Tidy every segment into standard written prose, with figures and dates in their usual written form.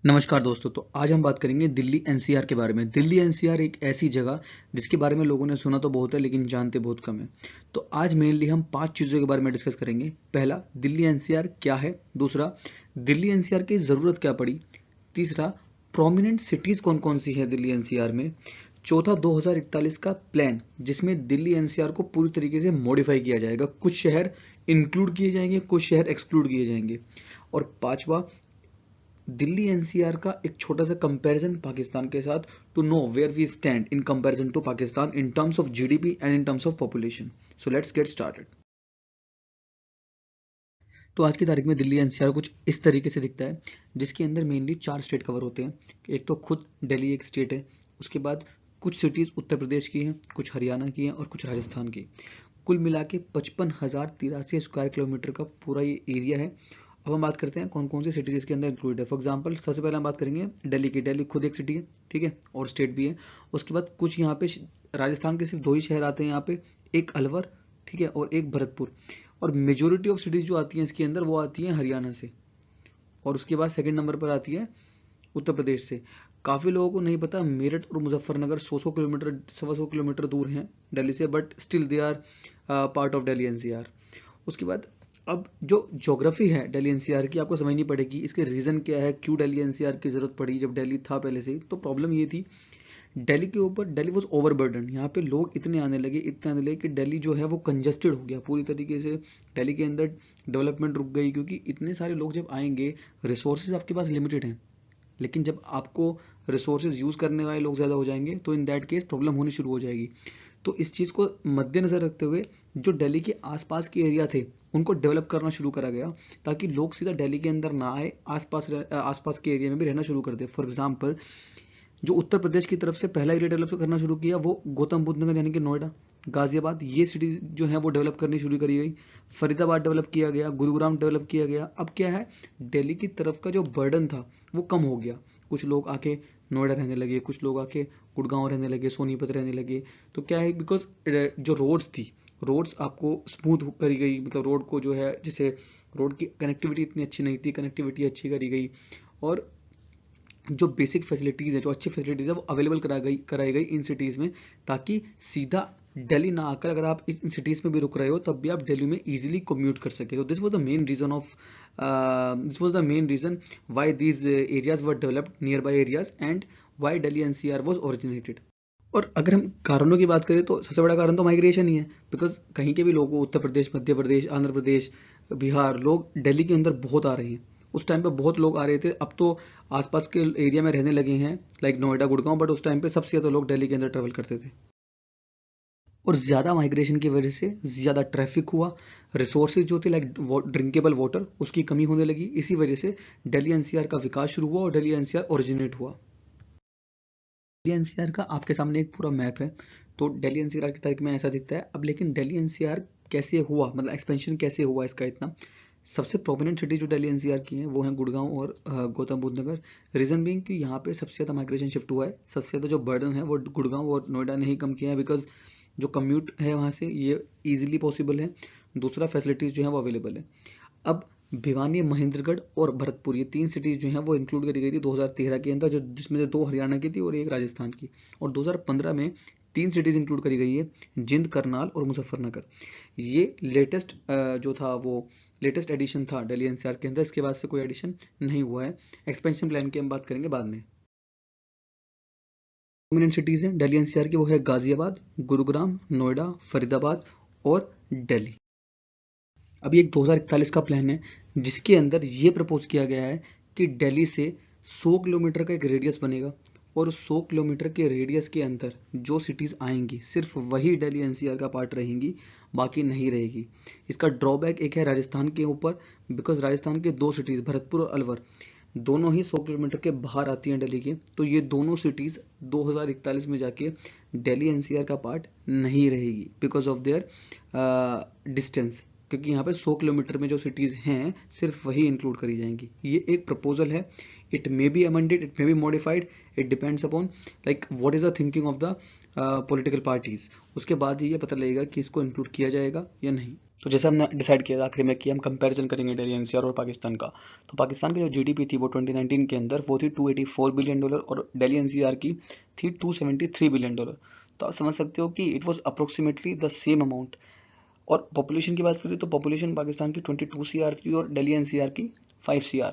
नमस्कार दोस्तों। तो आज हम बात करेंगे दिल्ली एनसीआर के बारे में। दिल्ली एनसीआर एक ऐसी जगह जिसके बारे में लोगों ने सुना तो बहुत है लेकिन जानते बहुत कम है। तो आज मेनली हम 5 चीज़ों के बारे में डिस्कस करेंगे। पहला, दिल्ली एनसीआर क्या है। दूसरा, दिल्ली एनसीआर की ज़रूरत क्या पड़ी। तीसरा, प्रोमिनेंट सिटीज़ कौन कौन सी है दिल्ली एनसीआर में। चौथा, 2041 का प्लान जिसमें दिल्ली एनसीआर को पूरी तरीके से मॉडिफाई किया जाएगा। कुछ शहर इंक्लूड किए जाएंगे, कुछ शहर एक्सक्लूड किए जाएंगे। और पांचवा, दिल्ली एनसीआर का एक छोटा सा कंपैरिजन पाकिस्तान के साथ, to know where we stand in comparison to Pakistan in terms of GDP and in terms of population. So let's get started. तो आज की तारीख में दिल्ली एनसीआर कुछ इस तरीके से दिखता है, जिसके अंदर मेनली 4 स्टेट कवर होते हैं। एक तो खुद दिल्ली एक स्टेट है, उसके बाद कुछ सिटीज़ उत्तर प्रदेश की हैं, कुछ हरियाणा की हैं और कुछ राजस्थान की। कुल मिला के 55,083 स्क्वायर किलोमीटर का पूरा ये एरिया है। अब हम बात करते हैं कौन कौन सी सिटीज़ इसके अंदर इंक्लूड है। फॉर एग्जांपल, सबसे पहले हम बात करेंगे दिल्ली की। दिल्ली खुद एक सिटी है, ठीक है, और स्टेट भी है। उसके बाद कुछ यहाँ पे राजस्थान के सिर्फ 2 ही शहर आते हैं यहाँ पे, एक अलवर, ठीक है, और एक भरतपुर। और मेजोरिटी ऑफ सिटीज़ जो आती हैं इसके अंदर वो आती हैं हरियाणा से। और उसके बाद सेकंड नंबर पर आती है उत्तर प्रदेश से। काफ़ी लोगों को नहीं पता, मेरठ और मुजफ्फरनगर 100 किलोमीटर, 125 किलोमीटर दूर हैं दिल्ली से, but still they are part of Delhi NCR. उसके बाद अब जो ज्योग्राफी है दिल्ली एनसीआर की आपको समझनी पड़ेगी। इसके रीज़न क्या है, क्यों दिल्ली एनसीआर की ज़रूरत पड़ी जब दिल्ली था पहले से ही। तो प्रॉब्लम ये थी, दिल्ली के ऊपर, दिल्ली वॉज ओवरबर्डन। यहाँ पे लोग इतने आने लगे, इतने आने लगे कि दिल्ली जो है वो कंजस्टेड हो गया पूरी तरीके से। दिल्ली के अंदर डेवलपमेंट रुक गई, क्योंकि इतने सारे लोग जब आएंगे, रिसोर्सेज आपके पास लिमिटेड हैं। लेकिन जब आपको रिसोर्सेज यूज़ करने वाले लोग ज़्यादा हो जाएंगे तो इन दैट केस प्रॉब्लम होनी शुरू हो जाएगी। तो इस चीज़ को मद्देनज़र रखते हुए जो दिल्ली के आसपास के एरिया थे उनको डेवलप करना शुरू करा गया, ताकि लोग सीधा दिल्ली के अंदर ना आए, आसपास के एरिया में भी रहना शुरू कर दे। फॉर एग्जाम्पल, जो उत्तर प्रदेश की तरफ से पहला एरिया डेवलप करना शुरू किया वो गौतम बुद्ध नगर यानी कि नोएडा, गाजियाबाद, ये सिटीज जो है वो डेवलप करनी शुरू करी गई। फरीदाबाद डेवलप किया गया, गुरुग्राम डेवलप किया गया। अब क्या है, दिल्ली की तरफ का जो बर्डन था वो कम हो गया। कुछ लोग आके नोएडा रहने लगे, कुछ लोग आके गुड़गांव रहने लगे, सोनीपत रहने लगे। तो क्या है, बिकॉज जो रोड्स थी, रोड्स आपको स्मूथ करी गई, मतलब रोड को जो है, जैसे रोड की कनेक्टिविटी इतनी अच्छी नहीं थी, कनेक्टिविटी अच्छी करी गई। और जो बेसिक फैसिलिटीज़ है, जो अच्छी फैसिलिटीज़ है वो अवेलेबल कराई गई इन सिटीज़ में, ताकि सीधा दिल्ली ना आकर अगर आप इन सिटीज़ में भी रुक रहे हो तब भी आप दिल्ली में इजीली कम्यूट कर सके। तो this was the main reason why these areas were developed, near by areas, and why Delhi NCR was originated. और अगर हम कारणों की बात करें तो सबसे बड़ा कारण तो माइग्रेशन ही है। बिकॉज कहीं के भी लोगों, उत्तर प्रदेश, मध्य प्रदेश, आंध्र प्रदेश, बिहार, लोग दिल्ली के अंदर बहुत आ रहे हैं। उस टाइम पे बहुत लोग आ रहे थे, अब तो आसपास के एरिया में रहने लगे हैं, लाइक नोएडा, गुड़गांव, बट उस टाइम पे सबसे ज़्यादा लोग दिल्ली के अंदर ट्रेवल करते थे। और ज़्यादा माइग्रेशन की वजह से ज़्यादा ट्रैफिक हुआ, रिसोर्सेज जो थे लाइक ड्रिंकेबल वाटर, उसकी कमी होने लगी। इसी वजह से दिल्ली एनसीआर का विकास शुरू हुआ और दिल्ली एनसीआर ओरिजिनेट हुआ। दिल्ली एनसीआर का आपके सामने एक पूरा मैप है। तो दिल्ली एनसीआर की तारीख में ऐसा दिखता है। अब लेकिन दिल्ली एनसीआर कैसे हुआ, मतलब एक्सपेंशन कैसे हुआ इसका इतना। सबसे प्रोमिनेंट सिटी जो दिल्ली एनसीआर की हैं वो हैं गुड़गांव और गौतम बुद्ध नगर। रीज़न बीइंग कि यहाँ पे सबसे ज़्यादा माइग्रेशन शिफ्ट हुआ है। सबसे ज़्यादा जो बर्डन है वो गुड़गांव और नोएडा ने ही कम किया है, बिकॉज जो कम्यूट है वहाँ से ये ईजिली पॉसिबल है। दूसरा, फैसिलिटीज़ जो है वो अवेलेबल है। अब भिवानी, महेंद्रगढ़ और भरतपुर, ये 3 सिटीज़ जो हैं वो इंक्लूड करी गई थी 2013 के अंदर, जो जिसमें से 2 हरियाणा की थी और 1 राजस्थान की। और 2015 में 3 सिटीज़ इंक्लूड करी गई है, जिंद, करनाल और मुजफ्फरनगर। ये लेटेस्ट जो था वो लेटेस्ट एडिशन था दिल्ली एनसीआर के अंदर। इसके बाद से कोई एडिशन नहीं हुआ है। एक्सपेंशन प्लान की हम बात करेंगे बाद में। प्रोमिनेंट सिटीज़ हैं दिल्ली एनसीआर की, वो है गाजियाबाद, गुरुग्राम, नोएडा, फरीदाबाद और दिल्ली। अभी एक 2041 का प्लान है जिसके अंदर ये प्रपोज किया गया है कि दिल्ली से 100 किलोमीटर का एक रेडियस बनेगा, और 100 किलोमीटर के रेडियस के अंदर जो सिटीज़ आएंगी सिर्फ वही दिल्ली एनसीआर का पार्ट रहेंगी, बाकी नहीं रहेगी। इसका ड्रॉबैक एक है राजस्थान के ऊपर, बिकॉज राजस्थान के 2 सिटीज़ भरतपुर और अलवर दोनों ही 100 किलोमीटर के बाहर आती हैं दिल्ली के। तो ये दोनों सिटीज़ 2041 में जाके दिल्ली एनसीआर का पार्ट नहीं रहेगी, बिकॉज ऑफ देयर डिस्टेंस। क्योंकि यहाँ पे 100 किलोमीटर में जो सिटीज़ हैं सिर्फ वही इंक्लूड करी जाएंगी। ये एक प्रपोजल है। It may be amended, it may be modified, it depends upon like what is the thinking of the political parties. उसके बाद ही ये पता लगेगा कि इसको इंक्लूड किया जाएगा या नहीं। तो जैसे हमने डिसाइड किया आखिरी में कि हम कंपैरिजन करेंगे दिल्ली एनसीआर और पाकिस्तान का, तो पाकिस्तान की जो जीडीपी थी वो 2019 के अंदर वो थी $284 बिलियन और दिल्ली एनसीआर की थी $273 बिलियन। तो आप समझ सकते हो कि it was approximately the same amount. और पॉपुलेशन की बात करें तो पॉपुलेशन पाकिस्तान की 22 CR थी और दिल्ली एनसीआर की 5 CR।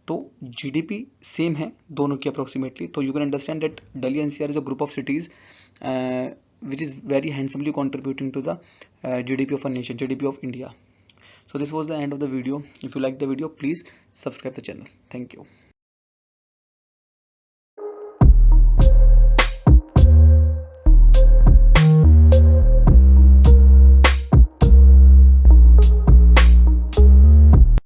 तो जीडीपी सेम है दोनों की अप्रोक्सीमेटली। तो you can understand that Delhi NCR is a group of cities which is very handsomely contributing to the GDP of a nation, GDP of India. So this was the end of the video. If you like the video, please subscribe the channel. Thank you.